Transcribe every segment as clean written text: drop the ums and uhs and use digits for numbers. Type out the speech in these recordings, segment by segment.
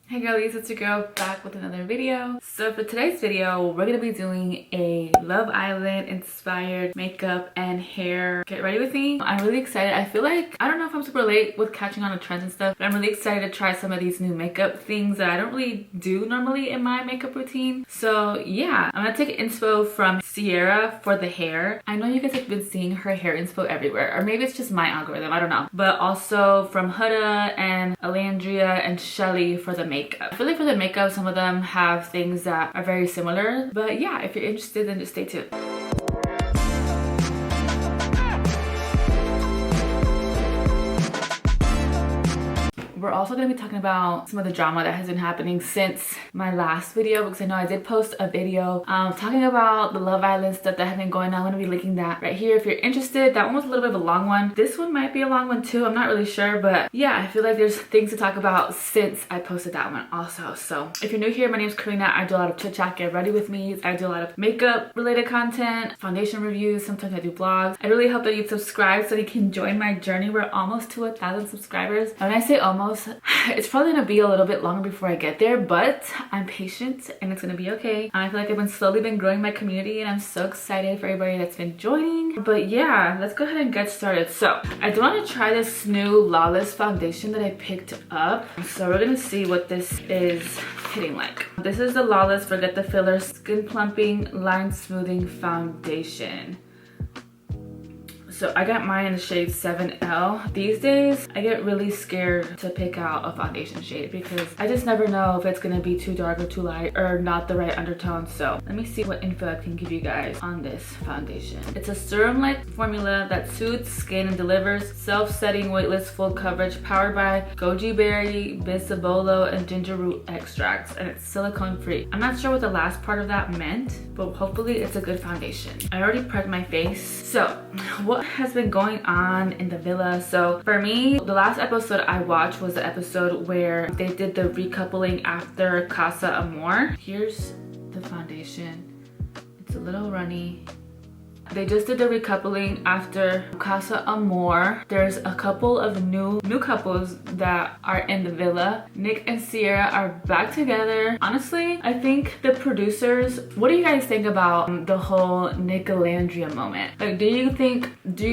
Hey girlies, it's your girl back with another video. So for today's video, we're gonna be doing a Love Island inspired makeup and hair. Get ready with me. I'm really excited. I feel like, I don't know if I'm super late with catching on the trends and stuff, but I'm really excited to try some of these new makeup things that I don't really do normally in my makeup routine. So yeah, I'm gonna take inspo from Sierra for the hair. I know you guys have been seeing her hair inspo everywhere, or maybe it's just my algorithm, I don't know. But also from Huda and Alandria and Shelly for the makeup. I feel like for the makeup, some of them have things that are very similar. But yeah, if you're interested, then just stay tuned. We're also going to be talking about some of the drama that has been happening since my last video, because I know I did post a video talking about the Love Island stuff that had been going on. I'm going to be linking that right here if you're interested. That one was a little bit of a long one. This one might be a long one too. I'm not really sure, but yeah, I feel like there's things to talk about since I posted that one also. So if you're new here, my name is Karina. I do a lot of chit chat, get ready with me. I do a lot of makeup related content, foundation reviews. Sometimes I do vlogs. I really hope that you subscribe so you can join my journey. We're almost to 1,000 subscribers. And when I say almost, it's probably gonna be a little bit longer before I get there, but I'm patient and it's gonna be okay. I feel like I've been slowly growing my community and I'm so excited for everybody that's been joining. But yeah, let's go ahead and get started. So I do want to try this new Lawless foundation that I picked up. So we're gonna see what this is hitting like. This is the Lawless Forget the Filler Skin Plumping Line Smoothing Foundation. So I got mine in the shade 7L. These days, I get really scared to pick out a foundation shade because I just never know if it's gonna be too dark or too light or not the right undertone. So let me see what info I can give you guys on this foundation. It's a serum-like formula that soothes skin and delivers self-setting, weightless, full coverage, powered by goji berry, bisabolol, and ginger root extracts, and it's silicone-free. I'm not sure what the last part of that meant, but hopefully it's a good foundation. I already prepped my face. So what has been going on in the villa? So for me, the last episode I watched was the episode where they did the recoupling after Casa Amor. Here's the foundation. It's a little runny. They just did the recoupling after Casa Amor. There's a couple of new couples that are in the villa. Nick and Sierra are back together. Honestly, I think the producers, what do you guys think about the whole Nick Alandria moment? Like, do you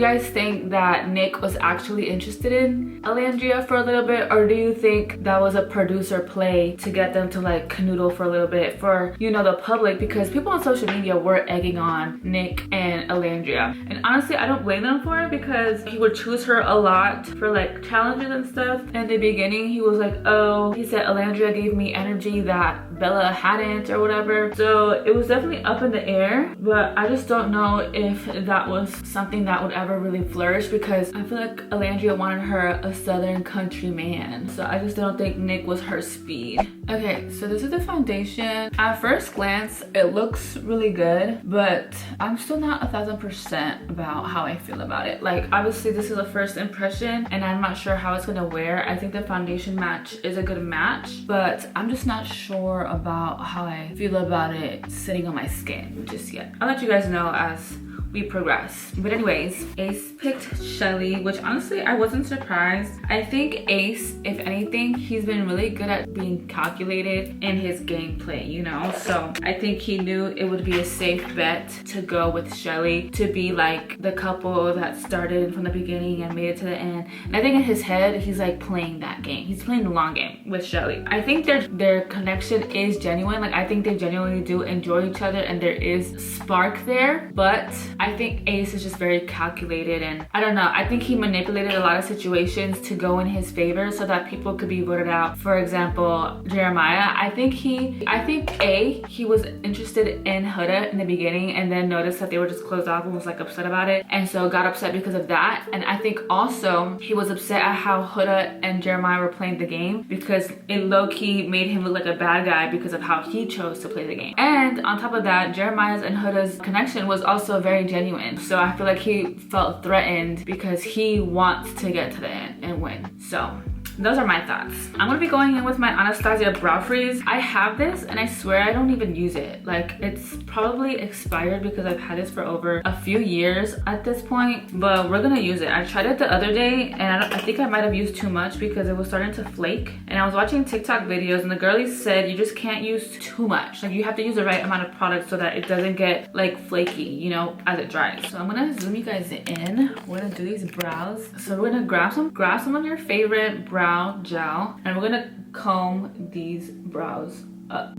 guys think that Nick was actually interested in Alandria for a little bit, or do you think that was a producer play to get them to like canoodle for a little bit for, you know, the public? Because people on social media were egging on Nick and Alandria, and honestly I don't blame them for it, because he would choose her a lot for like challenges and stuff. In the beginning he was like, oh, he said Alandria gave me energy that Bella hadn't or whatever. So it was definitely up in the air, but I just don't know if that was something that would ever really flourish, because I feel like Alandria wanted her a southern country man, so I just don't think Nick was her speed. Okay, so this is the foundation. At first glance it looks really good, but I'm still not 1,000% about how I feel about it. Like, obviously this is a first impression and I'm not sure how it's gonna wear. I think the foundation match is a good match, but I'm just not sure about how I feel about it sitting on my skin just yet. I'll let you guys know as we progress. But anyways, Ace picked Shelly, which honestly I wasn't surprised. I think Ace, if anything, he's been really good at being calculated in his gameplay, you know? So I think he knew it would be a safe bet to go with Shelly, to be like the couple that started from the beginning and made it to the end. And I think in his head, he's like playing that game. He's playing the long game with Shelly. I think their connection is genuine. Like, I think they genuinely do enjoy each other and there is spark there, but I think Ace is just very calculated, and I don't know, I think he manipulated a lot of situations to go in his favor so that people could be voted out. For example, Jeremiah, I think he was interested in Huda in the beginning and then noticed that they were just closed off and was like upset about it, and so got upset because of that. And I think also he was upset at how Huda and Jeremiah were playing the game, because it low-key made him look like a bad guy because of how he chose to play the game. And on top of that, Jeremiah's and Huda's connection was also very genuine. So I feel like he felt threatened because he wants to get to the end and win. So those are my thoughts. I'm gonna be going in with my Anastasia Brow Freeze. I have this and I swear I don't even use it. Like, it's probably expired because I've had this for over a few years at this point, but we're gonna use it. I tried it the other day and I think I might have used too much because it was starting to flake. And I was watching TikTok videos and the girlies said you just can't use too much. Like, you have to use the right amount of product so that it doesn't get like flaky, you know, as it dries. So I'm gonna zoom you guys in. We're gonna do these brows. So we're gonna grab some of your favorite brow gel and we're gonna comb these brows up.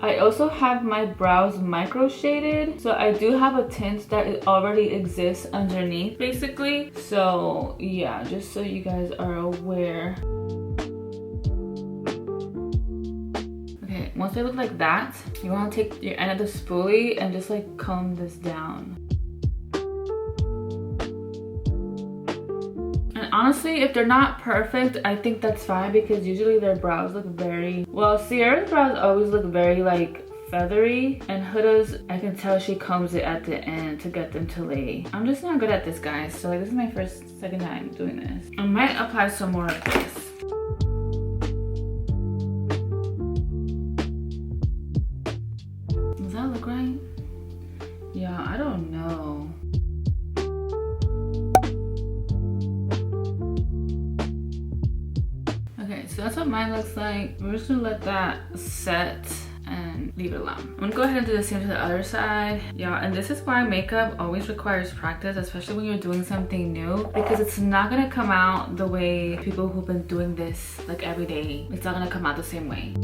I also have my brows micro shaded, so I do have a tint that already exists underneath basically. So yeah, just so you guys are aware. Okay, once they look like that, you want to take your end of the spoolie and just like comb this down. Honestly, if they're not perfect, I think that's fine because usually their brows look very, well, Sierra's brows always look very like feathery, and Huda's, I can tell she combs it at the end to get them to lay. I'm just not good at this, guys. So like, this is my second time doing this. I might apply some more of this. Does that look right? Yeah, I don't know. So that's what mine looks like. We're just gonna let that set and leave it alone. I'm gonna go ahead and do the same to the other side. Yeah, and this is why makeup always requires practice, especially when you're doing something new, because it's not gonna come out the way people who've been doing this like every day. It's not gonna come out the same way.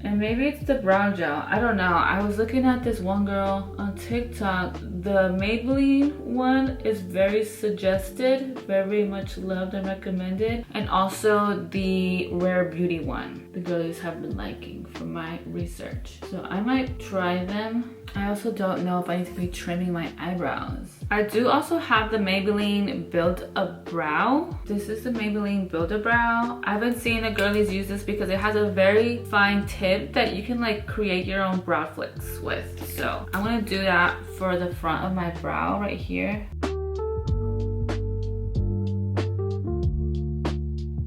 And maybe it's the brow gel, I don't know. I was looking at this one girl on TikTok. The Maybelline one is very suggested, very much loved and recommended. And also the Rare Beauty one, the girlies have been liking from my research. So I might try them. I also don't know if I need to be trimming my eyebrows. I do also have the Maybelline Build a Brow. This is the Maybelline Build a Brow. I've been seeing the girlies use this because it has a very fine tip that you can like create your own brow flicks with. So I'm gonna do that for the front of my brow right here.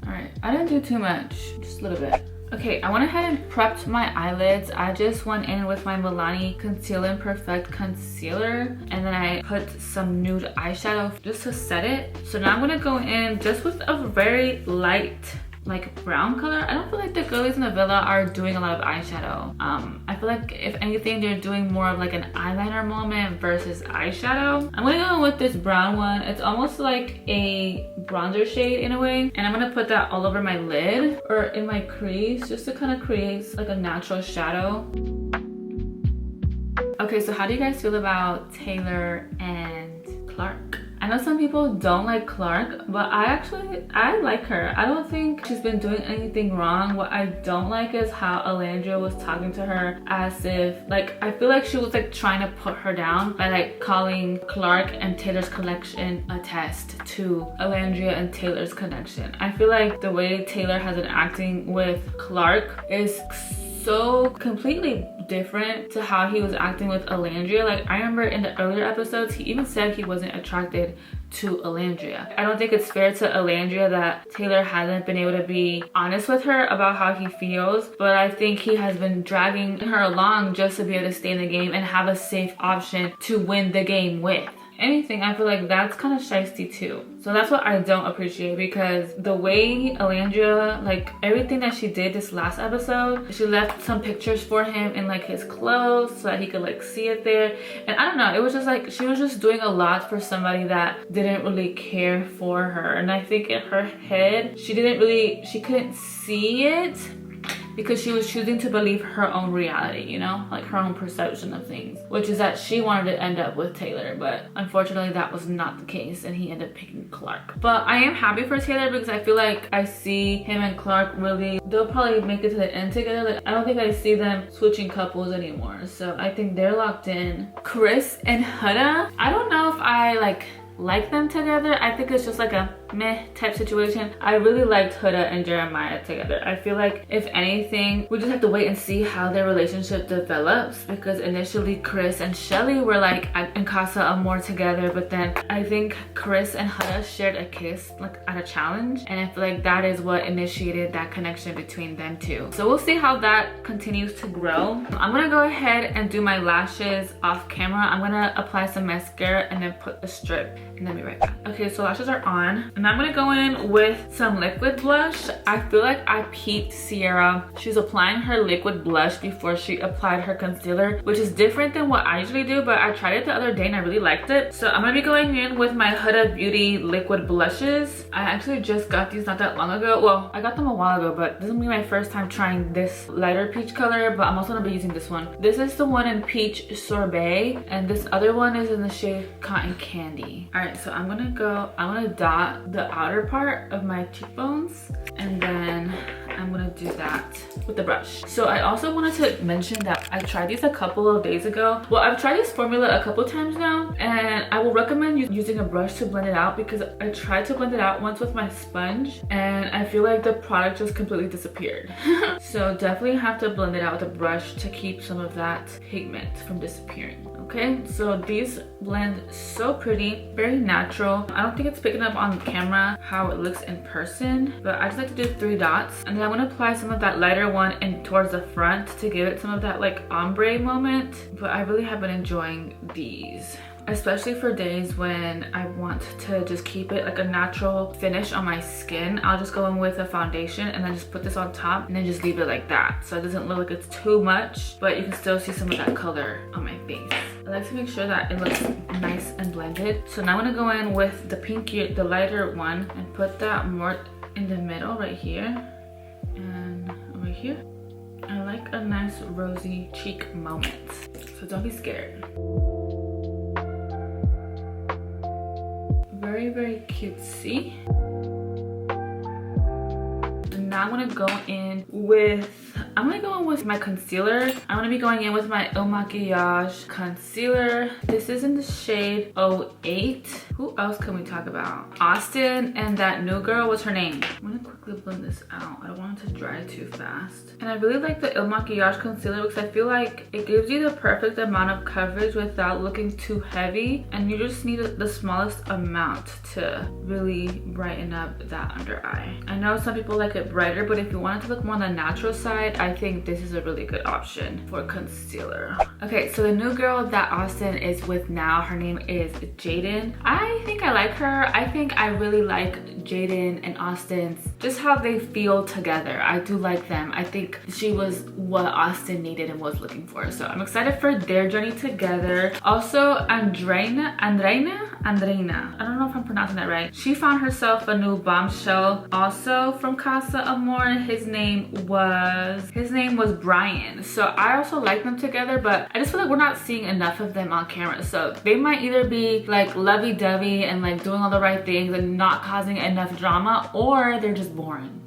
All right, I didn't do too much, just a little bit. Okay, I went ahead and prepped my eyelids. I just went in with my Milani Conceal and Perfect Concealer, and then I put some nude eyeshadow just to set it. So now I'm gonna go in just with a very light like brown color. I don't feel like the girlies in the villa are doing a lot of eyeshadow. I feel like if anything, they're doing more of like an eyeliner moment versus eyeshadow. I'm gonna go with this brown one. It's almost like a bronzer shade in a way, and I'm gonna put that all over my lid or in my crease just to kind of create like a natural shadow. Okay, so how do you guys feel about Taylor and Clark? I know some people don't like Clark, but I like her. I don't think she's been doing anything wrong. What I don't like is how Alandria was talking to her as if, like, I feel like she was like trying to put her down by like calling Clark and Taylor's collection a test to Alandria and Taylor's connection. I feel like the way Taylor has been acting with Clark is so completely different to how he was acting with Alandria. Like, I remember in the earlier episodes, he even said he wasn't attracted to Alandria. I don't think it's fair to Alandria that Taylor hasn't been able to be honest with her about how he feels, but I think he has been dragging her along just to be able to stay in the game and have a safe option to win the game with. Anything, I feel like that's kind of shiesty too. So that's what I don't appreciate, because the way Alandria, like everything that she did this last episode, she left some pictures for him in like his clothes so that he could like see it there. And I don't know, it was just like she was just doing a lot for somebody that didn't really care for her. And I think in her head, she couldn't see it, because she was choosing to believe her own reality, you know, like her own perception of things, which is that she wanted to end up with Taylor, but unfortunately that was not the case and he ended up picking Clark. But I am happy for Taylor because I feel like I see him and Clark really, they'll probably make it to the end together. Like, I don't think I see them switching couples anymore, so I think they're locked in. Chris and Huda, I don't know if I like them together. I think it's just like a meh type situation. I really liked Huda and Jeremiah together. I feel like if anything, we just have to wait and see how their relationship develops, because initially Chris and Shelly were like in Casa Amor together, but then I think Chris and Huda shared a kiss like at a challenge, and I feel like that is what initiated that connection between them two. So we'll see how that continues to grow. I'm gonna go ahead and do my lashes off camera. I'm gonna apply some mascara and then put the strip, and then be right back. Okay, so lashes are on, and I'm gonna go in with some liquid blush. I feel like I peeped Sierra. She's applying her liquid blush before she applied her concealer, which is different than what I usually do, but I tried it the other day and I really liked it. So I'm gonna be going in with my Huda Beauty liquid blushes. I actually just got these not that long ago. Well, I got them a while ago, but this is gonna be my first time trying this lighter peach color, but I'm also gonna be using this one. This is the one in Peach Sorbet, and this other one is in the shade Cotton Candy. All right, so I'm gonna dot the outer part of my cheekbones, and then I'm gonna do that with the brush. So I also wanted to mention that I tried these a couple of days ago. Well, I've tried this formula a couple times now, and I will recommend using a brush to blend it out, because I tried to blend it out once with my sponge and I feel like the product just completely disappeared. So definitely have to blend it out with a brush to keep some of that pigment from disappearing. Okay, so these blend so pretty, very natural. I don't think it's picking up on camera how it looks in person, but I just like to do 3 dots, and then I'm gonna apply some of that lighter one in towards the front to give it some of that like ombre moment. But I really have been enjoying these, especially for days when I want to just keep it like a natural finish on my skin. I'll just go in with a foundation and then just put this on top and then just leave it like that, so it doesn't look like it's too much, but you can still see some of that color on my face. I like to make sure that it looks nice and blended. So now I'm gonna go in with the pinky, the lighter one, and put that more in the middle right here and over here. I like a nice rosy cheek moment, so don't be scared. Very, very cutesy. And now I'm gonna go in with my concealer. I'm gonna be going in with my Il Makiage concealer. This is in the shade 08. Who else can we talk about? Austin and that new girl, what's her name? I'm gonna quickly blend this out. I don't want it to dry too fast. And I really like the Il Makiage concealer because I feel like it gives you the perfect amount of coverage without looking too heavy, and you just need the smallest amount to really brighten up that under eye. I know some people like it brighter, but if you want it to look more on the natural side, I think this is a really good option for concealer. Okay, so the new girl that Austin is with now, her name is Jaden. I think I like her. I think I really like Jaden and Austin's, just how they feel together. I do like them. I think she was what Austin needed and was looking for. So I'm excited for their journey together. Also, Andreina, I don't know if I'm pronouncing that right. She found herself a new bombshell also from Casa Amor. His name was Brian. So I also like them together, but I just feel like we're not seeing enough of them on camera. So they might either be like lovey-dovey and like doing all the right things and not causing enough drama, or they're just boring.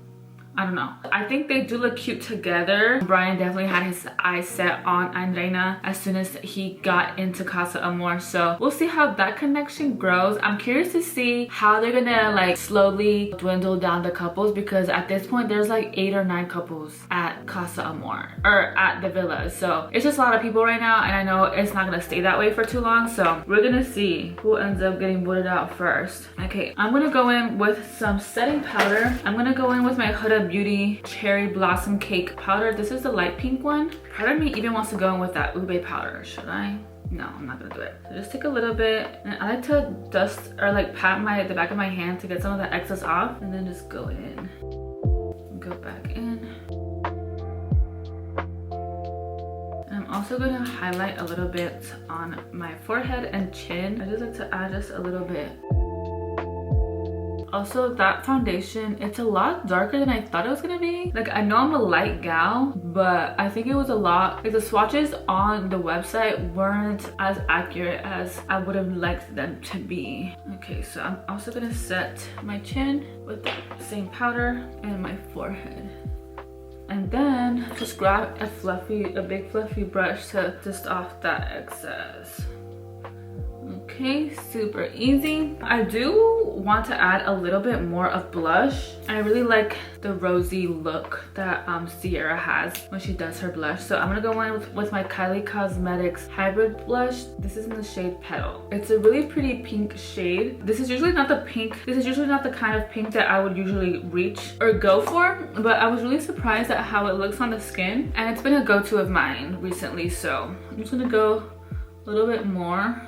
I don't know. I think they do look cute together. Brian definitely had his eyes set on Andreina as soon as he got into Casa Amor. So we'll see how that connection grows. I'm curious to see how they're gonna like slowly dwindle down the couples, because at this point there's like 8 or 9 couples at Casa Amor, or at the villa. So it's just a lot of people right now, and I know it's not gonna stay that way for too long. So we're gonna see who ends up getting voted out first. Okay, I'm gonna go in with some setting powder. I'm gonna go in with my Huda Beauty Cherry Blossom Cake powder. This is the light pink one. Part of me even wants to go in with that ube powder. Should I? No, I'm not gonna do it. So just take a little bit, and I like to dust or like pat the back of my hand to get some of that excess off, and then just go in. Go back in. And I'm also gonna highlight a little bit on my forehead and chin. I just like to add just a little bit. Also, that foundation, it's a lot darker than I thought it was gonna be. Like, I know I'm a light gal, but I think it was a lot, like the swatches on the website weren't as accurate as I would have liked them to be. Okay, so I'm also gonna set my chin with that same powder and my forehead. And then just grab a big fluffy brush to dust off that excess. Okay, super easy. I do want to add a little bit more of blush. I really like the rosy look that Sierra has when she does her blush. So I'm gonna go in with my Kylie Cosmetics hybrid blush. This is in the shade Petal. It's a really pretty pink shade. This is usually not the kind of pink that I would usually reach or go for, but I was really surprised at how it looks on the skin, and it's been a go-to of mine recently. So I'm just gonna go a little bit more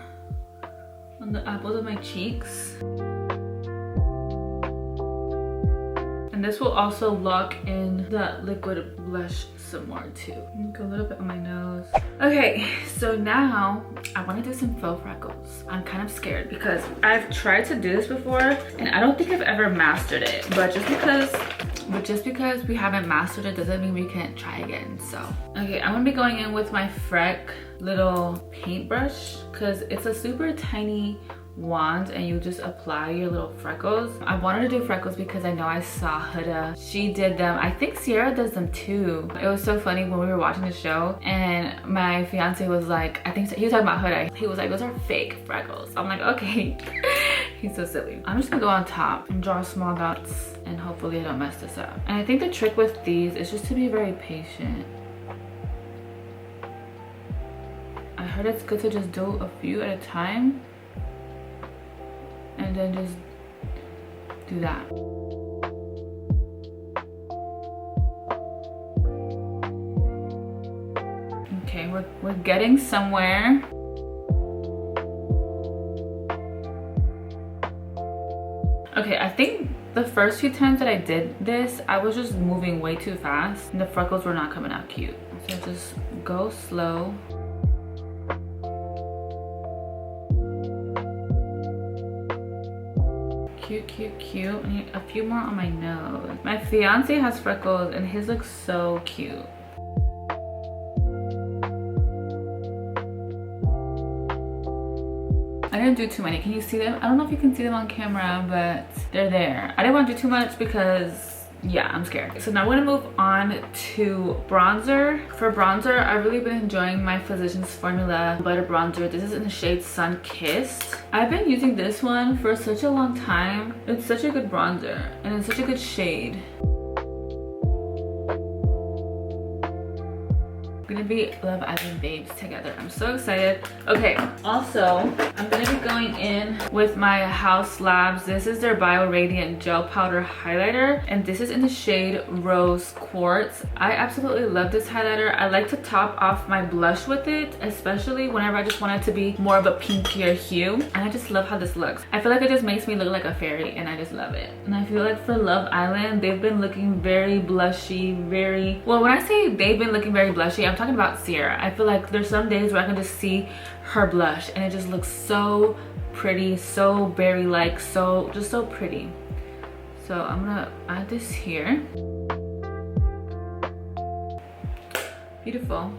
on the apples of my cheeks. And this will also lock in that liquid blush some more too. Go a little bit on my nose. Okay, so now I want to do some faux freckles. I'm kind of scared because I've tried to do this before and I don't think I've ever mastered it. But just because we haven't mastered it doesn't mean we can't try again. So, okay, I'm gonna be going in with my Freck little paintbrush because it's a super tiny wand and you just apply your little freckles. I wanted to do freckles because I know I saw Huda. She did them. I think Sierra does them too. It was so funny when we were watching the show and my fiance was like, I think he was talking about Huda. He was like, those are fake freckles. I'm like, okay. He's so silly. I'm just gonna go on top and draw small dots and hopefully I don't mess this up. And I think the trick with these is just to be very patient. I heard it's good to just do a few at a time and then just do that. Okay, we're getting somewhere. Okay, I think the first few times that I did this, I was just moving way too fast and the freckles were not coming out cute. So just go slow. Cute, cute, cute. I need a few more on my nose. My fiance has freckles and his looks so cute. I didn't do too many. Can you see them? I don't know if you can see them on camera, but they're there. I didn't want to do too much because yeah, I'm scared. So now we're gonna move on to bronzer. For bronzer, I've really been enjoying my Physicians Formula Butter Bronzer. This is in the shade Sun Kissed. I've been using this one for such a long time. It's such a good bronzer and it's such a good shade. Gonna be Love Island babes together. I'm so excited. Okay, also I'm gonna be going in with my Haus Labs. This is their Bio Radiant Gel Powder Highlighter and this is in the shade Rose Quartz. I absolutely love this highlighter. I like to top off my blush with it, especially whenever I just want it to be more of a pinkier hue, and I just love how this looks. I feel like it just makes me look like a fairy and I just love it. And I feel like for Love Island, they've been looking very blushy, very well. When I say they've been looking very blushy, I'm talking about Sierra. I feel like there's some days where I can just see her blush and it just looks so pretty, so berry-like, so just so pretty. So I'm gonna add this here. Beautiful.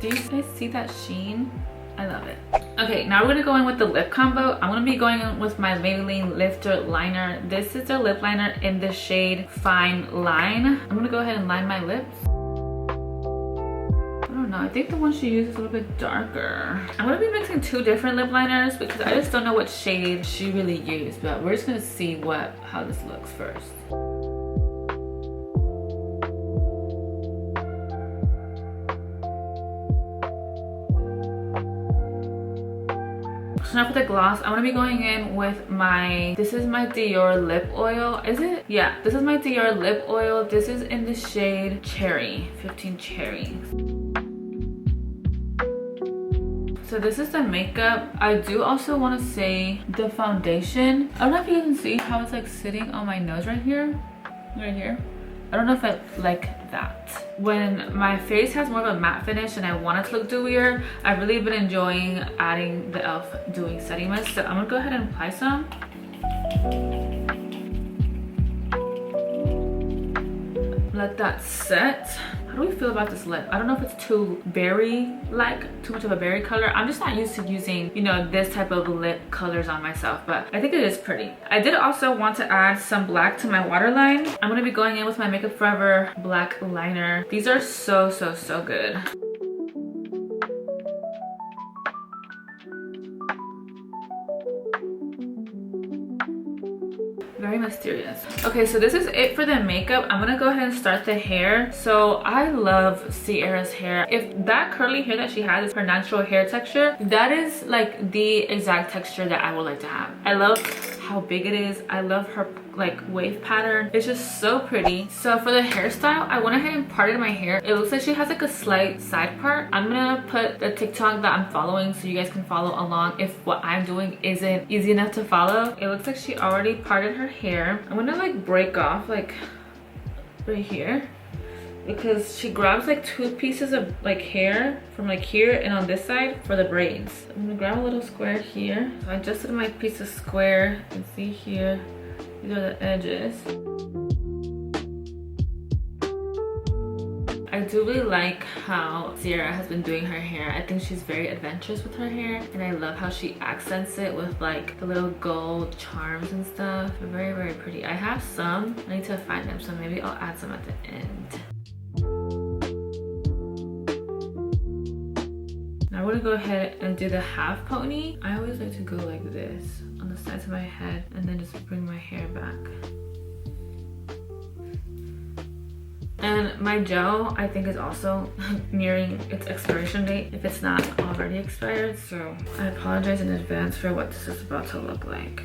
Do you guys see that sheen? I love it. Okay, now we're gonna go in with the lip combo. I'm gonna be going in with my Maybelline Lifter Liner. This is their lip liner in the shade Fine Line. I'm gonna go ahead and line my lips. No, I think the one she used is a little bit darker. I'm gonna be mixing two different lip liners because I just don't know what shade she really used, but we're just gonna see how this looks first. So now for the gloss, I'm gonna be going in with this is my Dior lip oil. Is it? Yeah, this is my Dior lip oil. This is in the shade Cherry, 15 Cherry. So this is the makeup. I do also want to say the foundation. I don't know if you can see how it's like sitting on my nose right here. Right here. I don't know if I like that. When my face has more of a matte finish and I want it to look dewier, I've really been enjoying adding the e.l.f. Dewy Setting Mist. So I'm gonna go ahead and apply some. Let that set. How do we feel about this lip? I don't know if it's too berry-like, too much of a berry color. I'm just not used to using, you know, this type of lip colors on myself, but I think it is pretty. I did also want to add some black to my waterline. I'm gonna be going in with my Makeup Forever black liner. These are so, so, so good. mysterious. Okay, so this is it for the makeup. I'm gonna go ahead and start the hair. So I love Sierra's hair. If that curly hair that she has is her natural hair texture, that is like the exact texture that I would like to have. I love how big it is. I love her like wave pattern. It's just so pretty. So for the hairstyle, I went ahead and parted my hair. It looks like she has like a slight side part. I'm gonna put the TikTok that I'm following so you guys can follow along if what I'm doing isn't easy enough to follow. It looks like she already parted her hair. I'm gonna like break off like right here, because she grabs like 2 pieces of like hair from like here and on this side for the braids. I'm gonna grab a little square here. So I adjusted my piece of square. You can see here, these are the edges. I do really like how Sierra has been doing her hair. I think she's very adventurous with her hair, and I love how she accents it with like the little gold charms and stuff. They're very, very pretty. I have some. I need to find them, so maybe I'll add some at the end. Now I'm gonna go ahead and do the half pony. I always like to go like this on the sides of my head and then just bring my hair back. And my gel, I think, is also nearing its expiration date if it's not already expired. So I apologize in advance for what this is about to look like.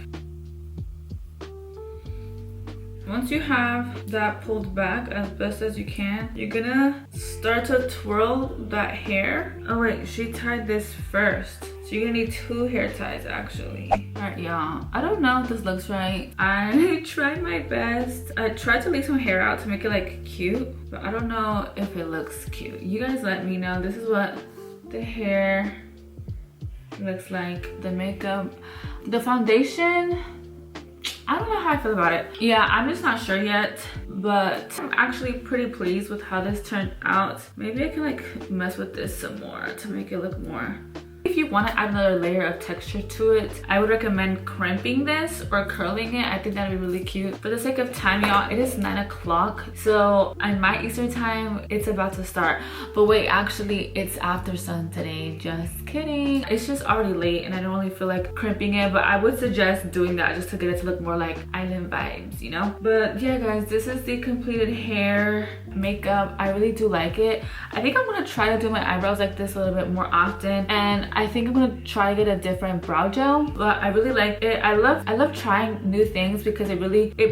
Once you have that pulled back as best as you can, you're gonna start to twirl that hair. Oh wait, she tied this first. So you're gonna need 2 hair ties actually. All right, y'all. I don't know if this looks right. I tried my best. I tried to leave some hair out to make it like cute, but I don't know if it looks cute. You guys let me know. This is what the hair looks like. The makeup, the foundation, I don't know how I feel about it. Yeah, I'm just not sure yet, but I'm actually pretty pleased with how this turned out. Maybe I can like mess with this some more to make it look more. If you want to add another layer of texture to it, I would recommend crimping this or curling it. I think that'd be really cute. For the sake of time, y'all, it is 9 o'clock. So in my Eastern time, it's about to start. But wait, actually, it's after sun today. Just kidding. It's just already late and I don't really feel like crimping it, but I would suggest doing that just to get it to look more like island vibes, you know? But yeah, guys, this is the completed hair, makeup. I really do like it. I think I'm gonna try to do my eyebrows like this a little bit more often, and I think I'm gonna try to get a different brow gel. But I really like it. I love trying new things because it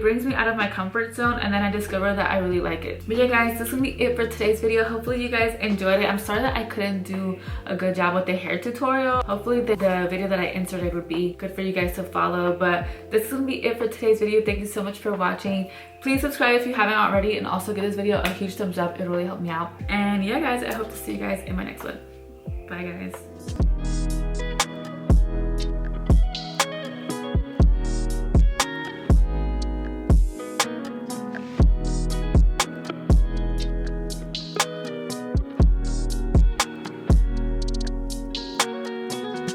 brings me out of my comfort zone, and then I discover that I really like it. But yeah, guys, this is gonna be it for today's video. Hopefully you guys enjoyed it. I'm sorry that I couldn't do a good job with the hair tutorial. Hopefully the video that I inserted would be good for you guys to follow. But this is gonna be it for today's video. Thank you so much for watching. Please subscribe if you haven't already, and also give this video a huge thumbs up. It really helped me out. And yeah, guys, I hope to see you guys in my next one. Bye, guys.